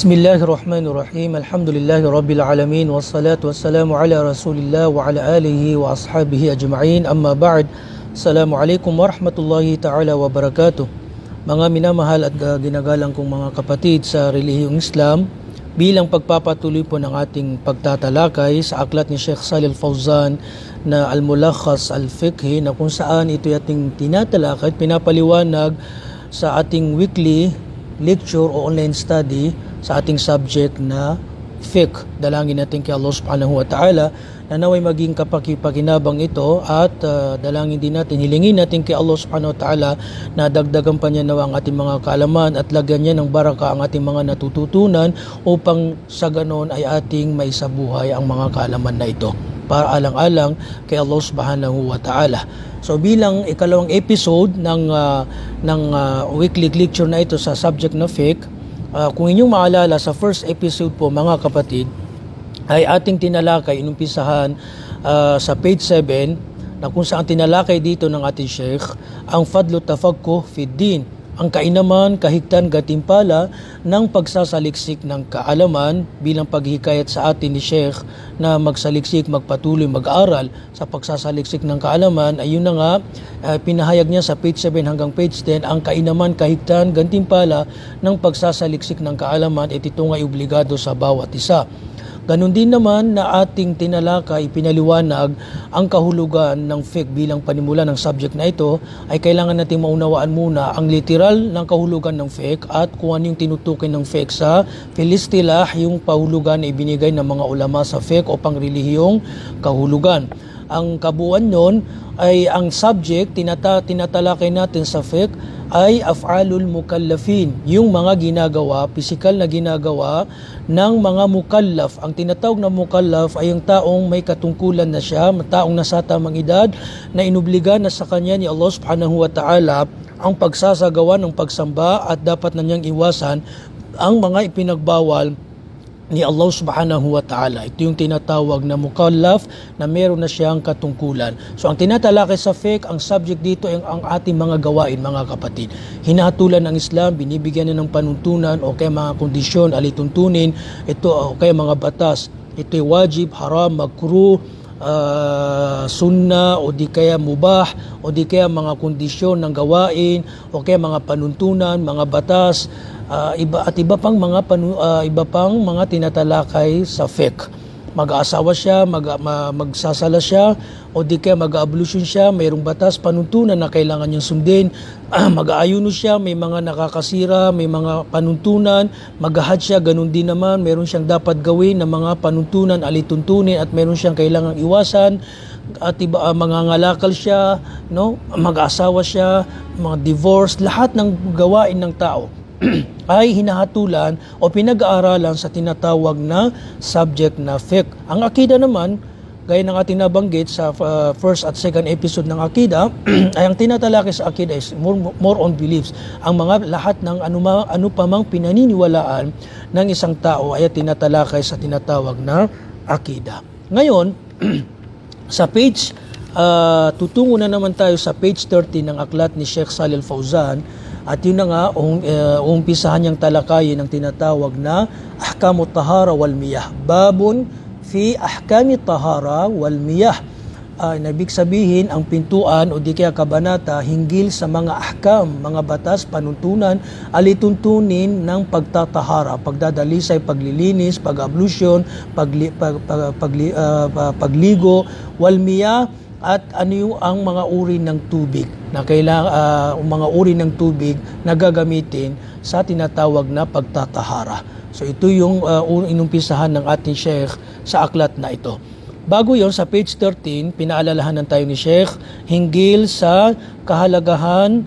Bismillahirrahmanirrahim. Alhamdulillahi Rabbil Alamin. Wassalatu wassalamu ala Rasulillah wa ala alihi wa ashabihi ajma'in. Amma ba'd. Assalamualaikum warahmatullahi ta'ala wabarakatuh. Mga minamahal at ginagalang kong mga kapatid sa relihiyong Islam, bilang pagpapatuloy po ng ating pagtatalakay sa aklat ni Sheikh Shalih Al-Fawzan na Al-Mulakhas Al-Fiqhi, na kung saan ito ating tinatalakay at pinapaliwanag sa ating weekly lecture o online study sa ating subject na fiqh. Dalangin natin kay Allah subhanahu wa ta'ala na naway maging kapakipakinabang ito at dalangin din natin, hilingin natin kay Allah subhanahu wa ta'ala na dagdagan pa niya nawa ang ating mga kaalaman at lagyan niya ng baraka ang ating mga natututunan upang sa ganon ay ating maisabuhay ang mga kaalaman na ito para alang-alang kay Allah subhanahu wa ta'ala. So bilang ikalawang episode ng weekly lecture na ito sa subject na fiqh, kung inyong maalala sa first episode po mga kapatid, ay ating tinalakay, inumpisahan sa page 7, na kung saan tinalakay dito ng ating Sheikh ang fadlu tafaqquh fid din, ang kainaman, kahigtan, gatimpala ng pagsasaliksik ng kaalaman, bilang paghikayat sa atin ni Sheikh na magsaliksik, magpatuloy, mag-aral sa pagsasaliksik ng kaalaman. Ayun na nga, pinahayag niya sa page 7 hanggang page 10, ang kainaman, kahigtan, gantimpala ng pagsasaliksik ng kaalaman, at ito nga obligado sa bawat isa. Ganon din naman na ating tinalakay, pinaliwanag ang kahulugan ng fiqh bilang panimula ng subject na ito, ay kailangan natin maunawaan muna ang literal ng kahulugan ng fiqh at kung ano yung tinutukoy ng fiqh sa filistilah, yung pahulugan na ibinigay ng mga ulama sa fiqh o pangrelihiyong kahulugan. Ang kabuuan nun ay ang subject tinatalakay natin sa fiqh ay af'alul mukallafin, yung mga ginagawa, pisikal na ginagawa ng mga mukallaf. Ang tinatawag na mukallaf ay yung taong may katungkulan na siya, taong nasa tamang edad, na inubliga na sa kanya ni Allah subhanahu wa ta'ala ang pagsasagawa ng pagsamba at dapat na niyang iwasan ang mga ipinagbawal ni Allah subhanahu wa ta'ala. Ito yung tinatawag na mukallaf na meron na siyang katungkulan. So ang tinatalakay sa fiqh, ang subject dito ay ang ating mga gawain mga kapatid. Hinahatulan ng Islam, binibigyan na ng panuntunan o kaya mga kondisyon, alituntunin, ito o kaya mga batas. Ito ay wajib, haram, makruh, sunna o di kaya mubah o di kaya mga kondisyon ng gawain o kaya mga panuntunan, mga batas, iba pang mga tinatalakay sa fiqh. Mag-aasawa siya, magsasala siya o di kaya mag-ablusyon siya, mayroong batas, panuntunan na kailangan niyang sundin. Mag-aayuno siya, may mga nakakasira, may mga panuntunan. Mag-ahad siya, ganun din naman, mayroon siyang dapat gawin na mga panuntunan, alituntunin, at mayroon siyang kailangang iwasan. At mangangalakal siya, no? Mag-asawa siya, mga divorce, lahat ng gawain ng tao ay hinahatulan o pinag-aaralan sa tinatawag na subject na fiqh. Ang akida naman, gaya ng ating nabanggit sa first at second episode ng akida, ay ang tinatalakay sa akida is more on beliefs. Ang mga lahat ng ano pa mang pinaniniwalaan ng isang tao ay tinatalakay sa tinatawag na akida. Ngayon, sa page, tutungo na naman tayo sa page 30 ng aklat ni Sheikh Shalih Al-Fawzan. At yun na nga, umpisahan niyang talakayin ang tinatawag na Ahkamut Tahara wal Miyah. Babun fi Ahkamit Tahara wal Miyah. Ibig sabihin, ang pintuan o di kaya kabanata hinggil sa mga ahkam, mga batas, panuntunan, alituntunin ng pagtatahara, pagdadalisay, paglilinis, pag-ablusyon, pagligo, wal Miyah, at ano yung ang mga uri ng tubig na mga uri ng tubig na gagamitin sa tinatawag na pagtatahara. So ito yung inumpisahan ng ating Sheikh sa aklat na ito. Bago yon, sa page 13, pinaalalahanan tayo ni Sheikh hinggil sa kahalagahan,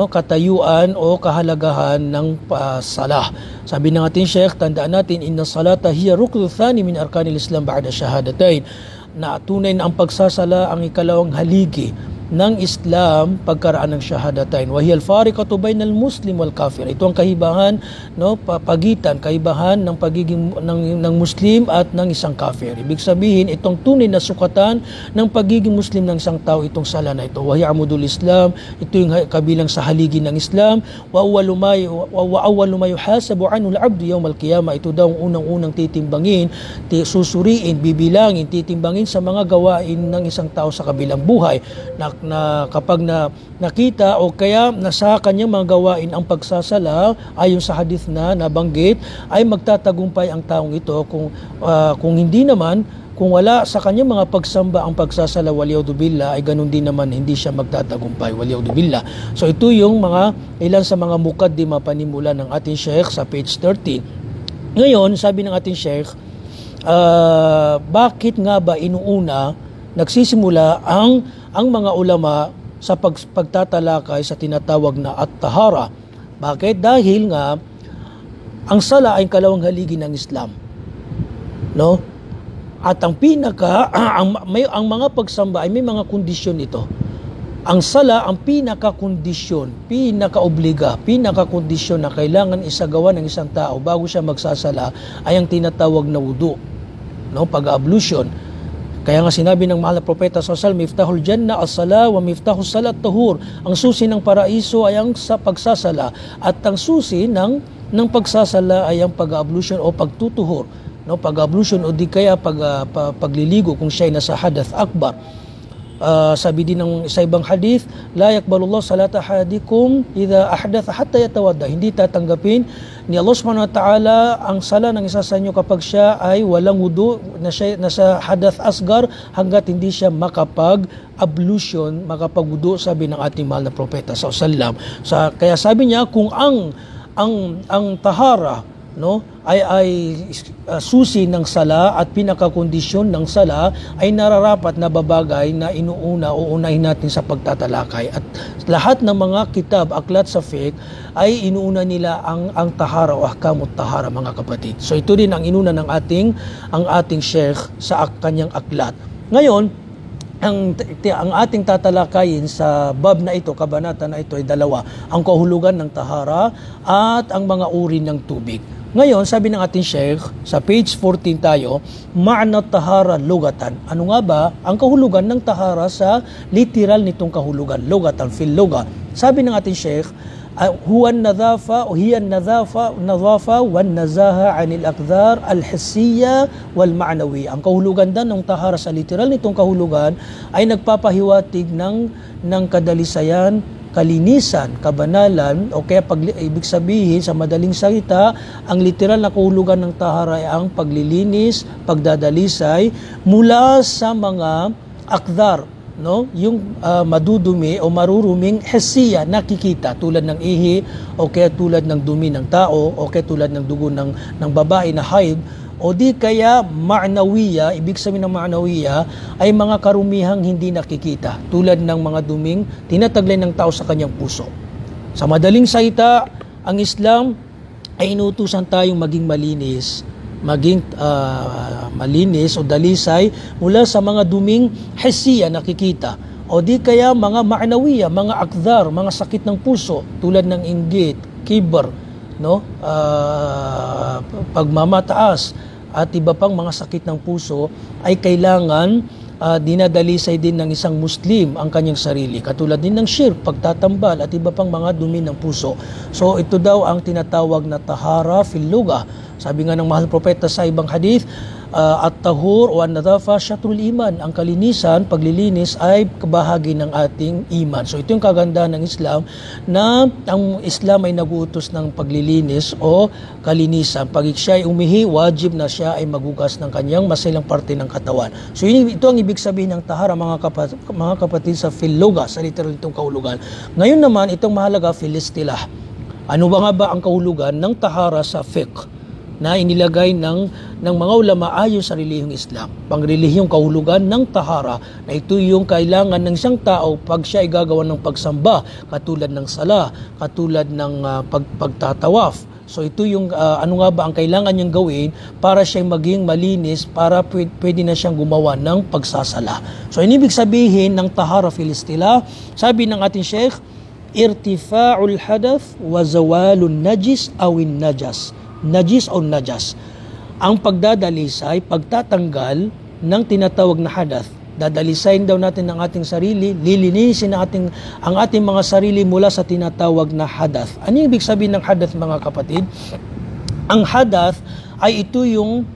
katayuan o kahalagahan ng salah. Sabi ng ating Sheikh, tandaan natin, inna salata hiya ruknu thani min arkanil Islam ba'da shahadatain, na tunay na ang pagsasala ang ikalawang haligi ng Islam pagkaraan ng shahadatain. Wa hiya al-fariqatu bainal muslim wal kafir. Ito ang kahibahan, no, kaibahan ng pagiging ng Muslim at ng isang kafir. Ibig sabihin, itong tunay na sukatan ng pagiging Muslim ng isang tao, itong sala na ito. Wa hiya amudul Islam, ito yung kabilang sa haligi ng Islam. Wa awwalu ma yuhasabu anhu al-'abdu yawm al-qiyamah. Ito daw ang unang-unang titimbangin, susuriin, bibilangin, titimbangin sa mga gawain ng isang tao sa kabilang buhay, na kapag nakita o kaya nasa kanyang mga gawain ang pagsasala, ayon sa hadith na nabanggit, ay magtatagumpay ang taong ito. Kung hindi naman, kung wala sa kanyang mga pagsamba ang pagsasala, waliyadu billah, ay ganun din naman, hindi siya magtatagumpay, waliyadu billah. So ito yung ilan sa mga mukaddima panimula ng ating Sheikh sa page 13. Ngayon, sabi ng ating Sheikh, bakit nga ba inuuna nagsisimula ang mga ulama sa pagtatalakay sa tinatawag na at-tahara? Bakit? Dahil nga ang sala ay kalawang haligi ng Islam, no? At ang ang mga pagsamba ay may mga kondisyon ito. Ang sala, ang pinaka-kondisyon, pinaka-kondisyon na kailangan isagawa ng isang tao bago siya magsasala ay ang tinatawag na wudu, no? Pag-ablution. Kaya nga sinabi ng mahal na propeta sallallahu miftahul jannah as-sala wa miftahus salat tahur. Ang susi ng paraiso ay ang sa pagsasala, at ang susi ng pagsasala ay ang pag-ablution o pagtutuhur, no? Pag-ablution o di kaya pagliligo kung siya ay nasa hadath akbar. Sabi din ng sa ibang hadith, la yaqbalullahu salata ahadikum idza ahdatha hatta yatawadda. Hindi tatanggapin ni Allah Subhanahu wa ta'ala ang sala ng isa sa inyo kapag siya ay walang wudu, nasa hadath asgar, hanggat hindi siya makapag-ablution, makapag-wudu, sabi ng ating mahal na propeta sallallahu alaihi wasallam. Kaya sabi niya, kung ang tahara, no, ay susi ng sala at pinakakondisyon ng sala, ay nararapat na babagay na uunahin natin sa pagtatalakay. At lahat ng mga kitab, aklat sa fiqh, ay inuuna nila ang tahara o ahkamut tahara, mga kapatid. So ito din ang inuna ng ating sheikh sa kanyang aklat. Ngayon, ang ating tatalakayin sa bab na ito, kabanata na ito, ay dalawa: ang kahulugan ng tahara at ang mga uri ng tubig. Ngayon, sabi ng ating Sheikh, sa page 14 tayo, ma'na tahara lugatan. Ano nga ba ang kahulugan ng tahara sa literal nitong kahulugan? Lugatan, fil luga. Sabi ng ating Sheikh, huwa an-nadhafa o hiya an-nadhafa wan nazaha 'anil aqdar al-hissiyya wal ma'nawiyya. Ang kahulugan din ng tahara sa literal nitong kahulugan ay nagpapahiwatig ng kadalisayan, kalinisan, kabanalan, o kaya ibig sabihin sa madaling salita, ang literal na kahulugan ng tahara ay ang paglilinis, pagdadalisay mula sa mga akdar, no? Yung madudumi o maruruming hesiya, nakikita, tulad ng ihi, o kaya tulad ng dumi ng tao, o kaya tulad ng dugo ng babae na haid, o di kaya ma'nawiya. Ibig sabihin ng ma'nawiya ay mga karumihang hindi nakikita, tulad ng mga duming tinataglay ng tao sa kanyang puso. Sa madaling salita, ang Islam ay inuutusan tayong maging malinis o dalisay mula sa mga duming hesiya, nakikita, o di kaya mga ma'nawiya, mga akdar, mga sakit ng puso, tulad ng inggit, kibr, no? Pagmamataas at iba pang mga sakit ng puso, ay kailangan dinadalisay din ng isang Muslim ang kanyang sarili, katulad din ng shirk, pagtatambal, at iba pang mga dumi ng puso. So ito daw ang tinatawag na tahara fil lugha. Sabi nga ng mahal propeta sa ibang hadith, at-tahur o an-nadhafa syatrul iman. Ang kalinisan, paglilinis, ay kabahagi ng ating iman. So ito yung kagandahan ng Islam, na ang Islam ay nag-uutos ng paglilinis o kalinisan. Pag siya ay umihi, wajib na siya ay magugas ng kanyang masilang parte ng katawan. So ito ang ibig sabihin ng tahara, mga kapatid, sa fil lugha, sa literal nitong kahulugan. Ngayon naman, itong mahalaga, fil istilah. Ano ba nga ba ang kahulugan ng tahara sa fiqh na inilagay ng mga ulama ayon sa relihiyong Islam? Pangrelihiyong kahulugan ng tahara, na ito yung kailangan ng isang tao pag siya ay gagawa ng pagsamba, katulad ng sala, katulad ng pagtatawaf, So ito yung ano nga ba ang kailangan niyang gawin para siya maging malinis, para pwede na siyang gumawa ng pagsasala. So ibig sabihin ng tahara fil istilah, sabi ng ating Sheikh, irtifa'ul hadath wa zawalun najis awin najas. Najis o najas. Ang pagdadalisay, pagtatanggal ng tinatawag na hadath. Dadalisayin daw natin ang ating sarili, lilinisin ang ating mga sarili mula sa tinatawag na hadath. Ano yung ibig sabihin ng hadath, mga kapatid? Ang hadath ay ito yung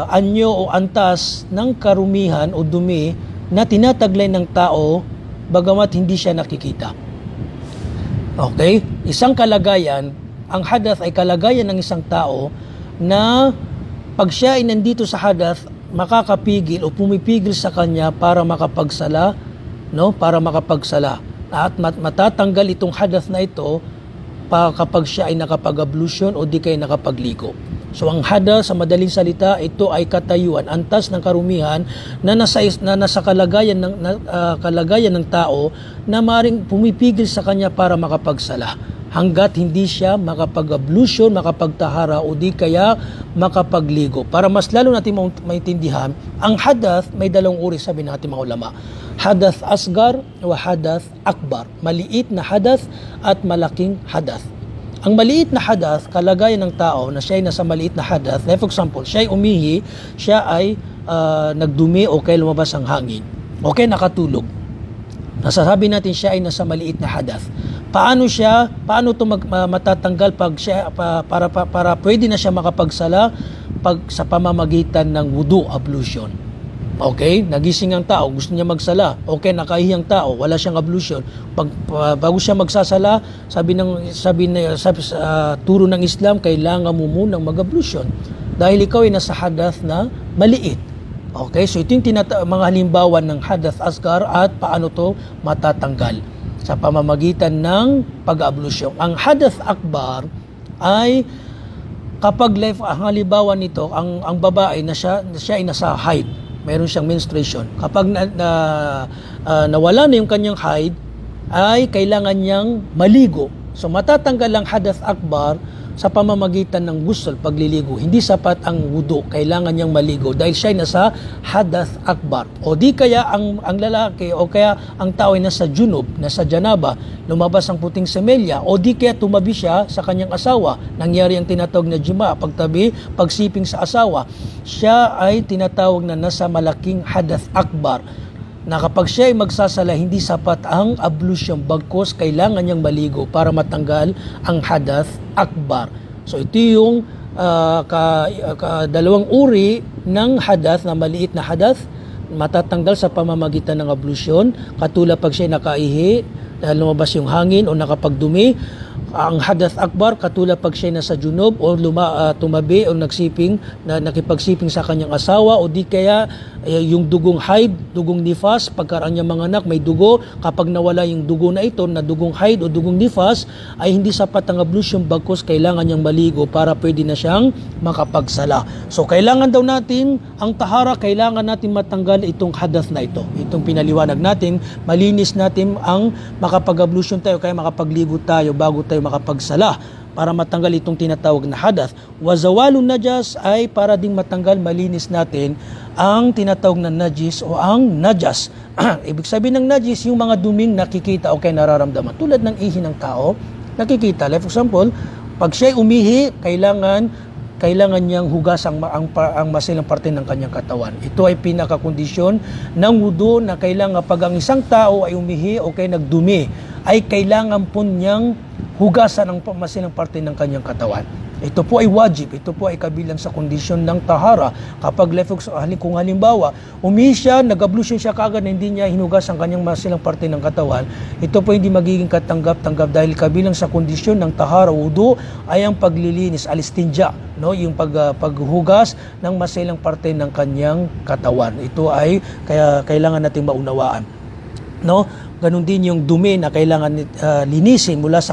anyo o antas ng karumihan o dumi na tinataglay ng tao bagamat hindi siya nakikita. Okay? Isang kalagayan, ang hadath ay kalagayan ng isang tao na pag siya ay nandito sa hadath, makakapigil o pumipigil sa kanya para makapagsala, no? Para makapagsala. At matatanggal itong hadath na ito kapag siya ay nakapag-ablution o di kaya nakapagligo. So ang hadath, sa madaling salita, ito ay katayuan, antas ng karumihan na nasa kalagayan ng tao na maring pumipigil sa kanya para makapagsala. Hanggat hindi siya makapag-ablution, makapagtahara o di kaya makapagligo. Para mas lalo natin maintindihan, ang hadath may dalawang uri, sabi natin mga ulama. Hadath asgar o hadath akbar. Maliit na hadath at malaking hadath. Ang maliit na hadath, kalagayan ng tao na siya ay nasa maliit na hadath. Like for example, siya ay umihi, siya ay nagdumi o kaya lumabas ang hangin. Okay, nakatulog. Nasasabi natin siya ay nasa maliit na hadath. Paano ito matatanggal para pwede na siya makapagsala sa pamamagitan ng wudu, ablution. Okay, nagising ang tao, gusto niya magsala. Okay, nakahiyang tao, wala siyang ablution. Bago siya magsasala, sabi turo ng Islam, kailangan mo munang mag-ablution dahil ikaw ay nasa hadath na maliit. Okay, so ito yung mga halimbawa ng hadath asgar at paano to matatanggal sa pamamagitan ng pag-ablusyon. Ang hadath akbar ay kapag ang halimbawa nito, ang babae na siya ay nasa haid, mayroon siyang menstruation. Kapag nawala na yung kanyang haid, ay kailangan niyang maligo. So matatanggal ang hadath akbar sa pamamagitan ng ghusl, pagliligo. Hindi sapat ang wudu, kailangan niyang maligo dahil siya ay nasa hadath akbar. O di kaya ang lalaki o kaya ang tao ay nasa junub, nasa janaba, lumabas ang puting semelya, o di kaya tumabi siya sa kanyang asawa, nangyari ang tinatawag na jima, pagsiping sa asawa, siya ay tinatawag na nasa malaking hadath akbar, na kapag siya ay magsasala, hindi sapat ang ablution, bagkos kailangan niyang maligo para matanggal ang hadath akbar. So ito yung dalawang uri ng hadath na maliit na hadath, matatanggal sa pamamagitan ng ablution, katulad pag siya nakaihi, lumabas yung hangin o nakapagdumi. Ang hadath akbar, katulad pag siya nasa junub o tumabi o nakipagsiping sa kanyang asawa, o di kaya yung dugong haid, dugong nifas, pagkaraan niya mga anak may dugo, kapag nawala yung dugo na ito, na dugong haid o dugong nifas, ay hindi sapat ang ablution, bagkus kailangan niyang maligo para pwede na siyang makapagsala. So kailangan daw natin, ang tahara, kailangan natin matanggal itong hadath na ito. Itong pinaliwanag natin, malinis natin ang makapag-ablution tayo, kaya makapagligo tayo bago tayo makapagsala para matanggal itong tinatawag na hadath. Wazawalun najas ay para ding matanggal, malinis natin ang tinatawag na najis o ang najas. Ibig sabihin ng najis, yung mga duming nakikita o kaya nararamdaman. Tulad ng ihi ng tao, nakikita. Like for example, pag siya'y umihi, kailangan niyang hugas ang masilang parte ng kanyang katawan. Ito ay pinakakondisyon ng wudu na kailangan pag ang isang tao ay umihi o kaya nagdumi, ay kailangan po niyang hugasan ang masilang parte ng kanyang katawan. Ito po ay wajib, ito po ay kabilang sa kondisyon ng tahara. Kapag kung halimbawa, umihi siya, nag-ablution siya kaagad na hindi niya hinugas ang kanyang masilang parte ng katawan, ito po hindi magiging katanggap-tanggap dahil kabilang sa kondisyon ng tahara wudu ay ang paglilinis, alistinja, no? Yung paghugas ng masilang parte ng kanyang katawan. Ito ay kailangan nating maunawaan. No? Ganun din yung dumi na kailangan linisin mula sa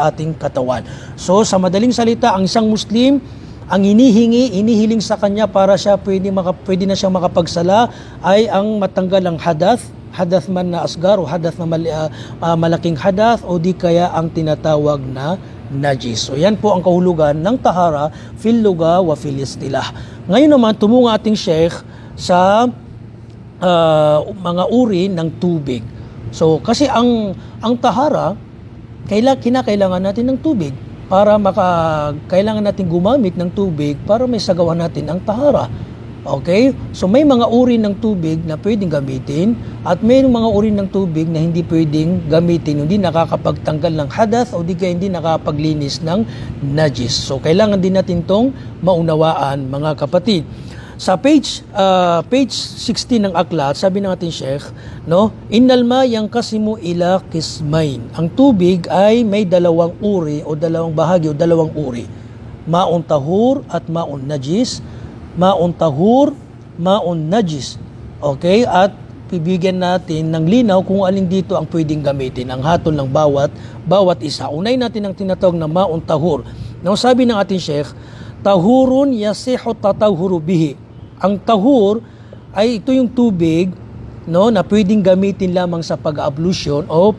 ating katawan. So sa madaling salita, ang isang Muslim, ang inihiling sa kanya para siya pwede na siyang makapagsala ay ang matanggal ang hadath man na asgar o hadath na malaking hadath, o di kaya ang tinatawag na najis. So yan po ang kahulugan ng tahara fil lugha wa fil istilah. Ngayon naman tumungo ating Sheikh sa mga uri ng tubig. So kasi ang tahara kinakailangan natin ng tubig para kailangan natin gumamit ng tubig para may sagawa natin ang tahara. Okay? So may mga uri ng tubig na pwedeng gamitin at may mga uri ng tubig na hindi pwedeng gamitin, hindi nakakapagtanggal ng hadath o di kaya hindi nakakapaglinis ng najis. So kailangan din natin tong maunawaan, mga kapatid. Sa page 16 ng aklat, sabi ng ating Sheikh, no, innal ma yanqasimu ila qismain. Ang tubig ay may dalawang uri o dalawang bahagi o dalawang uri. Ma'un tahur at ma'un najis. Ma'un tahur, ma'un najis. Okay? At bibigyan natin ng linaw kung alin dito ang pwedeng gamitin, ang hatol ng bawat isa. Unay natin ang tinatawag na ma'un tahur. Now, sabi ng ating Sheikh, tahurun yasihu tatahuru bihi. Ang tahur ay ito yung tubig, no, na pwedeng gamitin lamang sa pag-ablution o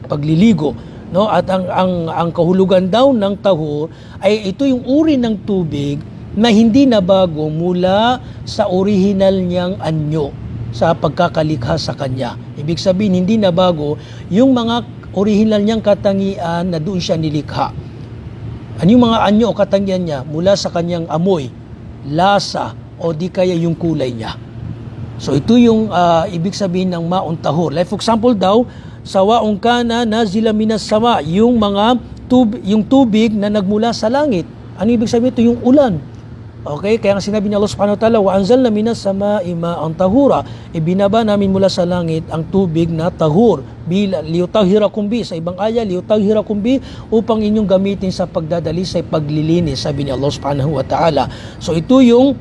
pagliligo, no? At ang kahulugan daw ng tahur ay ito yung uri ng tubig na hindi nabago mula sa original niyang anyo sa pagkakalikha sa kanya. Ibig sabihin, hindi nabago yung mga original niyang katangian na doon siya nilikha. Ano yung mga anyo o katangian niya? Mula sa kanyang amoy, lasa, o di kaya yung kulay niya. So ito yung ibig sabihin ng ma'un tahur. Like for example daw, sawa'un kana nazila minas sama, yung tubig na nagmula sa langit. Ano ibig sabihin? Ito yung ulan. Okay, kaya nga sinabi ni Allah subhanahu wa ta'ala, wa anzalna minas sama'i ma'an tahura. Ibinaba namin mula sa langit ang tubig na tahur. Liyutahhirakum bi, sa ibang aya, liyutahhirakum bi, upang inyong gamitin sa pagdadali sa paglilinis, sabi ni Allah subhanahu wa ta'ala. So ito yung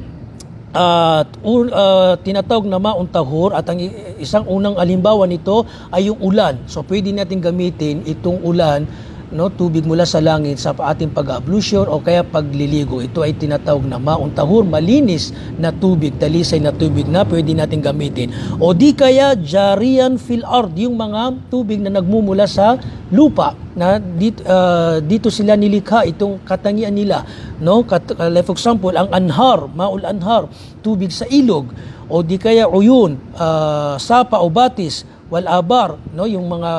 tinatawag na ma'un tahur, at ang isang unang alimbawa nito ay yung ulan. So pwede natin gamitin itong ulan, no, tubig mula sa langit sa ating pag-ablution o kaya pagliligo. Ito ay tinatawag na ma'un tahur, malinis na tubig, dalisay na tubig na pwede natin gamitin. O di kaya jariyan fil ard, yung mga tubig na nagmumula sa lupa na dito sila nilikha, itong katangian nila, no? Like for example, ang anhar, ma'ul anhar, tubig sa ilog, o di kaya uyun, sapa o batis, wal abar, no, yung mga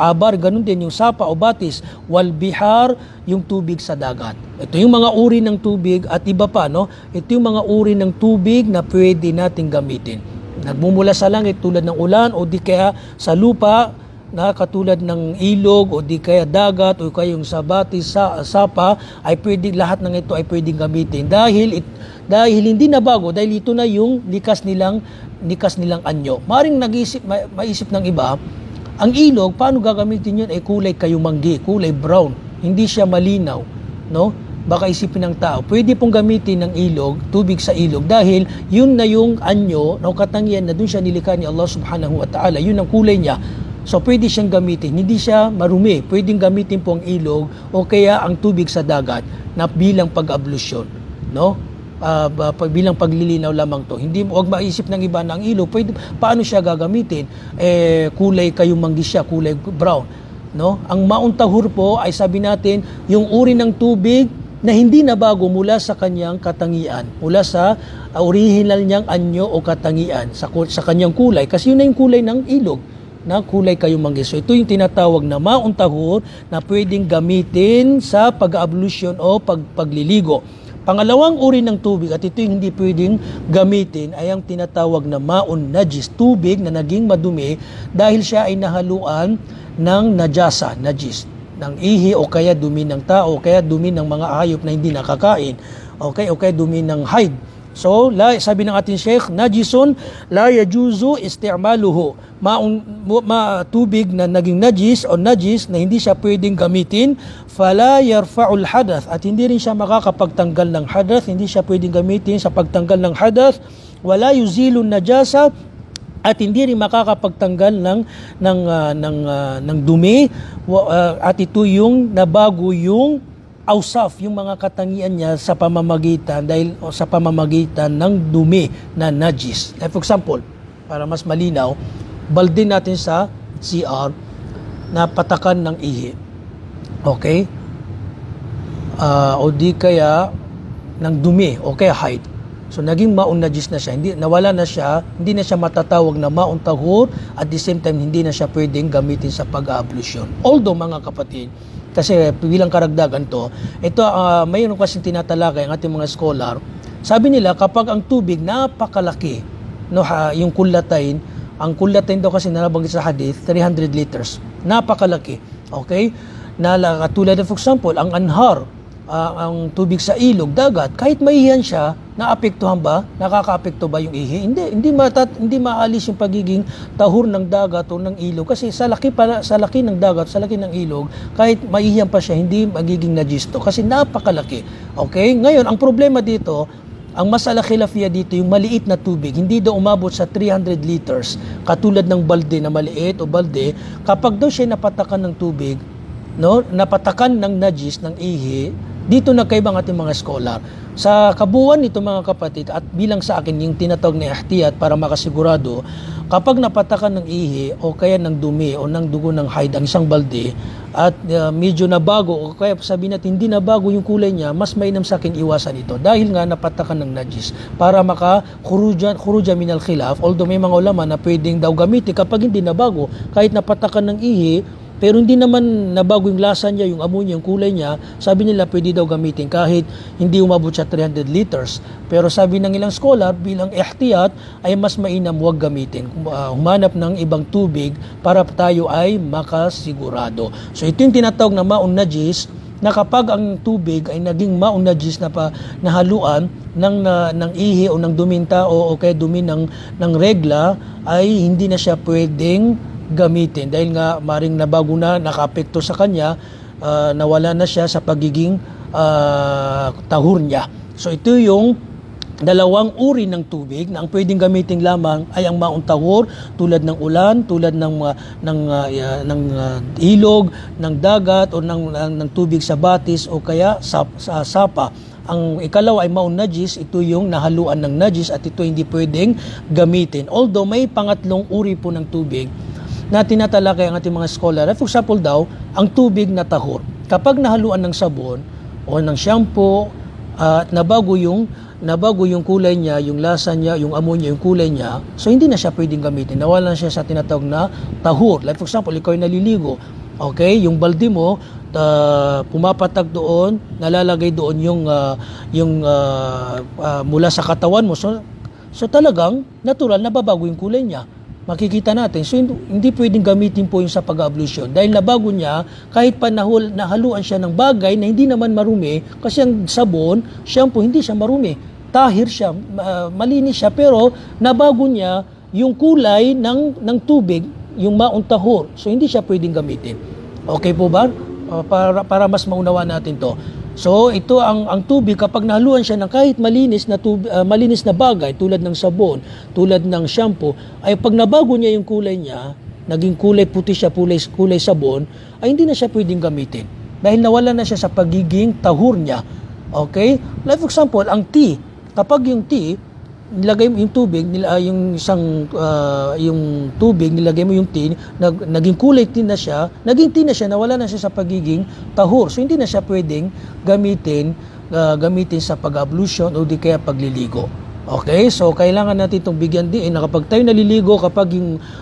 abar, ganun din yung sapa o batis, wal bihar, yung tubig sa dagat. Ito yung mga uri ng tubig at iba pa, no. Ito yung mga uri ng tubig na pwede nating gamitin. Nagmumula sa langit tulad ng ulan o di kaya sa lupa na katulad ng ilog o di kaya dagat o kaya yung sa batis, sapa, ay pwede, lahat ng ito ay pwedeng gamitin dahil hindi na bago, dahil ito na yung likas nilang anyo. Maring maisip ng iba, ang ilog, paano gagamitin yun? Ay kulay kayumanggi, kulay brown. Hindi siya malinaw, no? Baka isipin ng tao, pwede pong gamitin ng ilog, tubig sa ilog, dahil yun na yung anyo, na katangian na dun siya nilikha ni Allah subhanahu wa ta'ala. Yun ang kulay niya. So pwede siyang gamitin. Hindi siya marumi. Pwedeng gamitin po ang ilog o kaya ang tubig sa dagat na bilang pag-ablusyon, no? Bilang paglilinaw lamang to. Hindi, huwag maisip ng iba na ang ilog, paano siya gagamitin? Kulay kayumanggi siya, kulay brown, no? Ang ma'un tahur po ay sabi natin, yung uri ng tubig na hindi nabago mula sa kanyang katangian, mula sa original niyang anyo o katangian, sa kanyang kulay, kasi yun na yung kulay ng ilog, na kulay kayumanggi. So ito yung tinatawag na ma'un tahur na pwedeng gamitin sa pag-ablution o pagliligo. Pangalawang uri ng tubig, at ito yung hindi pwedeng gamitin, ay ang tinatawag na ma'un najis, tubig na naging madumi dahil siya ay nahaluan ng najasa, najis, ng ihi o kaya dumi ng tao o kaya dumi ng mga hayop na hindi nakakain, okay, o kaya dumi ng haid. So, sabi ng ating Sheikh, najisun la yajuzu isti'maluhu. Tubig na naging najis o najis na hindi siya pwedeng gamitin, fala yarfa'ul hadath, at hindi rin siya makakapagtanggal ng hadath, hindi siya pwedeng gamitin sa pagtanggal ng hadath, wala yuzilun najasa, at hindi rin makakapagtanggal ng dumi, at ito yung nabago yung ausaf, yung mga katangian niya sa pamamagitan ng dumi na najis. Like for example, para mas malinaw, balde natin sa CR na patakan ng ihi. Okay? O di kaya ng dumi o kaya height. So naging maun najis na siya, nawala na siya, hindi na siya matatawag na maun tahur, at the same time hindi na siya pwedeng gamitin sa pag-ablution. Although mga kapatid, kasi bilang karagdagan to, ito mayroon kasi tinatalakay ang ating mga scholar. Sabi nila kapag ang tubig napakalaki, no, yung kullatayn, ang kullatayn daw kasi nalabanggit sa hadith 300 liters, napakalaki. Okay? Tulad for example, ang anhar, ang tubig sa ilog, dagat, kahit maihiyan siya, naapektuhan ba? Nakakaapekto ba yung ihi? Hindi maalis yung pagiging tahur ng dagat o ng ilog kasi sa laki ng dagat, sa laki ng ilog, kahit maihiyan pa siya, hindi magiging najis to kasi napakalaki. Okay? Ngayon, ang problema dito, ang masala khilafiyya dito, yung maliit na tubig, hindi daw umabot sa 300 liters, katulad ng balde na maliit o balde, kapag daw siya napatakan ng tubig, no, napatakan ng najis, ng ihi, dito nagkaibang ating mga scholar. Sa kabuuan nito mga kapatid, at bilang sa akin yung tinatawag na ihtiyat para makasigurado, kapag napatakan ng ihi o kaya ng dumi o ng dugo ng haid ang isang balde at medyo nabago o kaya sabihin natin hindi nabago yung kulay niya, mas mainam sa akin iwasan ito dahil nga napatakan ng najis para khuruja minal khilaf. Although may mga ulama na pwedeng daw gamitin kapag hindi nabago, kahit napatakan ng ihi pero hindi naman nabago yung lasa niya, yung amoy niya, yung kulay niya, sabi nila pwede daw gamitin kahit hindi umabot sa 300 liters. Pero sabi ng ilang scholar, bilang ihtiyat ay mas mainam huwag gamitin. Humanap ng ibang tubig para tayo ay makasigurado. So ito yung tinatawag na maun najis, na kapag ang tubig ay naging maun najis na nahaluan ng ihi o ng duminta o kaya dumi ng regla, ay hindi na siya pwedeng gamitin dahil nga maring nabago na, nakaapekto sa kanya, nawala na siya sa pagiging tahur niya. So ito yung dalawang uri ng tubig na ang pwedeng gamitin lamang ay ang maun tahur, tulad ng ulan, tulad ng ilog, ng dagat o ng tubig sa batis o kaya sa sapa. Ang ikalawa ay maun najis, ito yung nahaluan ng najis at ito hindi pwedeng gamitin. Although may pangatlong uri po ng tubig na tinatalakay ang ating mga scholar. For example daw, ang tubig na tahur. Kapag nahaluan ng sabon o ng shampoo at nabago yung kulay niya, yung lasa niya, yung amoy niya, yung kulay niya, so hindi na siya pwedeng gamitin. Nawala na siya sa tinatawag na tahur. Like for example, ikaw ay naliligo. Okay? Yung balde mo, pumapatag doon, nalalagay doon yung mula sa katawan mo. So talagang natural na babago yung kulay niya. Makikita natin. So hindi pwedeng gamitin po yung sa pag-ablution dahil nabago niya kahit pa nahaluan siya ng bagay na hindi naman marumi kasi ang sabon, shampoo, hindi siya marumi. Tahir siya, malinis siya pero nabago niya yung kulay ng tubig, yung maun tahur. So hindi siya pwedeng gamitin. Okay po ba? Para mas maunawa natin to. So ito ang tubig kapag nahaluan siya ng kahit malinis na bagay tulad ng sabon, tulad ng shampoo, ay pag nabago niya yung kulay niya, naging kulay puti siya, kulay sabon, ay hindi na siya pwedeng gamitin dahil nawala na siya sa pagiging tahur niya. Okay? Like for example, ang tea, kapag yung tea nilagay mo yung tubig, yung tubig, nilagay mo yung tea, naging kulay tea na siya, nawala na siya sa pagiging tahur. So hindi na siya pwedeng gamitin sa pag-ablution o di kaya pagliligo. Okay? So kailangan natin itong bigyan din na kapag tayo naliligo, kapag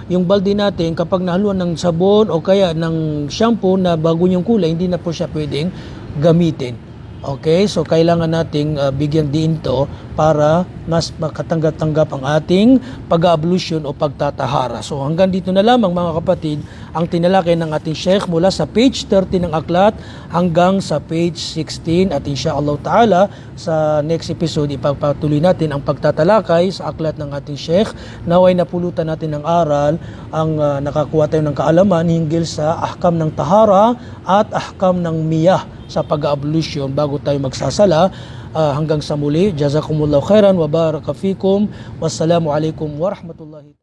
yung balde natin, kapag nahaluan ng sabon o kaya ng shampoo na bago yung kulay, hindi na po siya pwedeng gamitin. Okay, so kailangan nating bigyan din ito para mas makatanggap-tanggap ang ating pag-ablution o pagtatahara. So hanggang dito na lamang mga kapatid ang tinalakay ng ating Sheikh mula sa page 30 ng aklat hanggang sa page 16 at insyaAllah ta'ala sa next episode ipagpatuloy natin ang pagtatalakay sa aklat ng ating Sheikh. Naway napulutan natin ng aral ang nakakuha tayo ng kaalaman hinggil sa ahkam ng tahara at ahkam ng miyah sa pag-ablution bago tayo magsasala. Hanggang sa muli, jazakumullahu khairan wa baraka fikum. Wassalamu alaikum warahmatullahi